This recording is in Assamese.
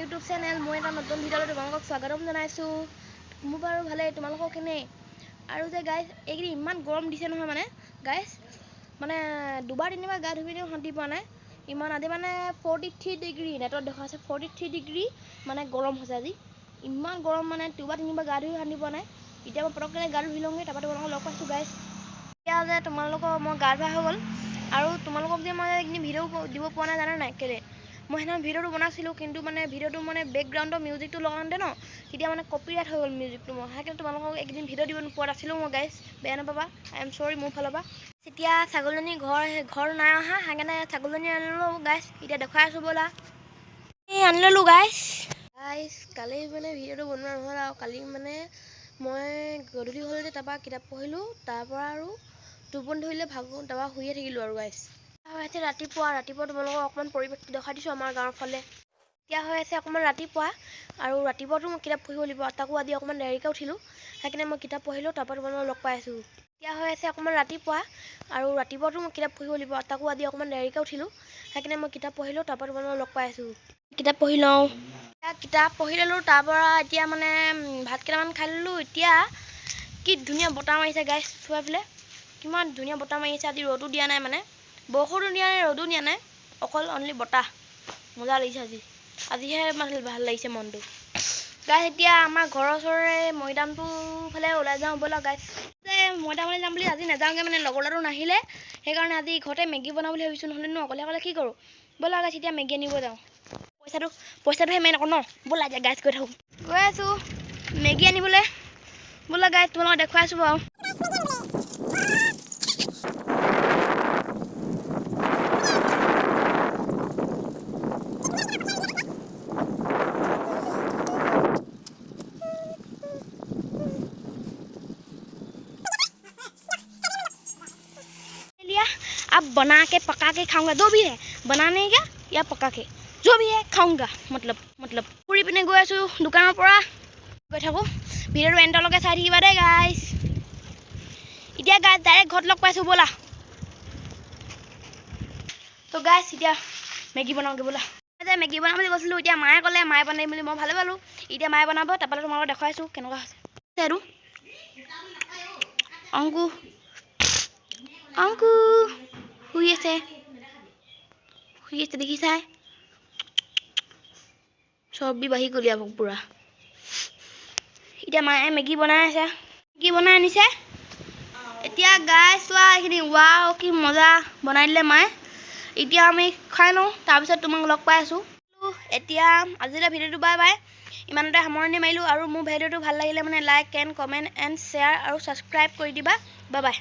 YouTube channel. মই এটা নতুন ভিডিঅ'লৈ তোমালোকক স্বাগতম জনাইছোঁ। মোৰ বাৰু ভালেই, তোমালোকৰ কেনে? আৰু যে গাইজ এইকেইদিন ইমান গৰম দিছে নহয় মানে গাইজ, মানে দুবাৰ তিনিবাৰ গা ধুই পিনেও শান্তি পোৱা নাই। ইমান আজি মানে 43 ডিগ্ৰী নেটত দেখুৱাইছে, 43 ডিগ্ৰী মানে গৰম হৈছে আজি। ইমান গৰম মানে দুবাৰ তিনিবাৰ গা ধুই শান্তি পোৱা নাই। এতিয়া মই পটককৈ গা ধুই লওঁগৈ, তাৰপৰা তোমালোকক লগ পাইছোঁ গাইজ। এতিয়া যে তোমালোকৰ মই গা ধোৱা হৈ গ'ল, আৰু তোমালোকক যে মই এইখিনি ভিডিঅ' দিব পৰা নাই জানা নাই কেলৈ? মই সেইদিনা ভিডিঅ'টো বনাইছিলোঁ, কিন্তু মানে ভিডিঅ'টো মানে বেকগ্ৰাউণ্ডৰ মিউজিকটো লগাওঁতে ন, তেতিয়া মানে কপিৰাইট হৈ গ'ল মিউজিকটো। মই সেইকাৰণে তোমালোকক একদিন ভিডিঅ' দিব পৰা নাছিলোঁ মই গাইজ, বেয়া নাপাবা, আই এম চৰি মোৰ ফালৰ পৰা। এতিয়া ছাগলজনী ঘৰ নাই অহা, সেইকাৰণে ছাগলজনী আনিলোঁ গাইজ, এতিয়া দেখুৱাই আছোঁ ব'লা। আনি ল'লোঁ গাইজ। কালি মানে ভিডিঅ'টো বনোৱা নহ'ল, আৰু কালি মানে মই গধূলি হ'ল যে তাৰপৰা কিতাপ পঢ়িলোঁ, তাৰপৰা আৰু টোপনি ধৰিলে ভাগো, তাৰপৰা শুয়ে থাকিলোঁ আৰু গাইজ। হৈ আছে ৰাতিপুৱা তোমালোকক অকণমান পৰিৱেশটো দেখাই দিছোঁ আমাৰ গাঁৱৰ ফালে। এতিয়া হৈ আছে অকণমান ৰাতিপুৱা, আৰু ৰাতিপুৱাতো মই কিতাপ পঢ়িব লাগিব, তাকো আজি অকণমান দেৰিকৈ উঠিলোঁ, সেইকাৰণে মই কিতাপ পঢ়িলোঁ, তাৰপৰা তোমালোকক লগ পাই আছোঁ। এতিয়া হৈ আছে অকণমান ৰাতিপুৱা, আৰু ৰাতিপুৱাতো মই কিতাপ পঢ়িব লাগিব, তাকো আজি অকণমান দেৰিকৈ উঠিলোঁ, সেইকাৰণে মই কিতাপ পঢ়িলোঁ, তাৰপৰা তোমালোকক লগ পাই আছোঁ। কিতাপ পঢ়ি লওঁ, কিতাপ পঢ়ি ল'লোঁ, তাৰপৰা এতিয়া মানে ভাত কেইটামান খাই ল'লোঁ। এতিয়া কি ধুনীয়া বতাহ মাৰিছে গাইজ, চোৱা পেলাই কিমান ধুনীয়া বতাহ মাৰিছে। আজি ৰ'দো দিয়া নাই, মানে বৰষুণো দিয়া নাই, ৰ'দো দিয়া নাই, অকল অনলি বতাহ। মজা লাগিছে আজিহে ভাল লাগিছে মনটো গাইজ। এতিয়া আমাৰ ঘৰৰ ওচৰৰে মৈদামটো ফালে ওলাই যাওঁ ব'লা গাইজ। মৈদামলৈ যাম বুলি আজি নাযাওঁগৈ, মানে লগৰ ল'ৰাটো নাহিলে, সেইকাৰণে আজি ঘৰতে মেগী বনাওঁ বুলি ভাবিছোঁ। নহ'লেনো অকলে কি কৰোঁ, ব'লা গাইজ এতিয়া মেগী আনিব যাওঁ। পইচাটোহে মেইন আকৌ ন, ব'লা এতিয়া গাইজ গৈ থাকোঁ। গৈ আছোঁ মেগী আনিবলৈ, ব'লা গাইজ তোমালোকক দেখুৱাই আছোঁ বাৰু। अब बना के पका के खाऊंगा, जो भी है बनाने का या पका के जो भी है खाऊंगा, मतलब ফুৰি পিনে গৈ আছোঁ দোকানৰ পৰা, গৈ থাকোঁ। ভিডিঅ'টো এণ্ডলৈকে চাই থাকিবা দেই গাইজ। এতিয়া গাইজ ডাইৰেক্ট ঘৰত লগ পাইছোঁ ব'লা। তো গাইজ এতিয়া মেগী বনাওঁগৈ ব'লা। যে মেগী বনাম বুলি কৈছিলোঁ, এতিয়া মায়ে ক'লে মায়ে বনাই বুলি, মই ভালে পালোঁ। এতিয়া মায়ে বনাব, তাৰপৰা তোমালোকক দেখুৱাইছোঁ কেনেকুৱা হৈছে। আৰু অংকু শুই আছে দেখিছাই, চৰ্বি বাঢ়ি গ'ল ইয়াৰ পুৰা। এতিয়া মায়ে মেগী বনাই আছে, মেগী বনাই আনিছে। এতিয়া গাইজ চোৱা এইখিনি, ৱাও কি মজা বনাই দিলে মায়ে। এতিয়া আমি খাই লওঁ, তাৰপিছত তোমাক লগ পাই আছোঁ। এতিয়া আজিলৈ ভিডিঅ'টো বাই বাই, ইমানতে সামৰণি মাৰিলোঁ। আৰু মোৰ ভিডিঅ'টো ভাল লাগিলে মানে like and comment and share আৰু ছাবস্ক্ৰাইব কৰি দিবা। Bye bye.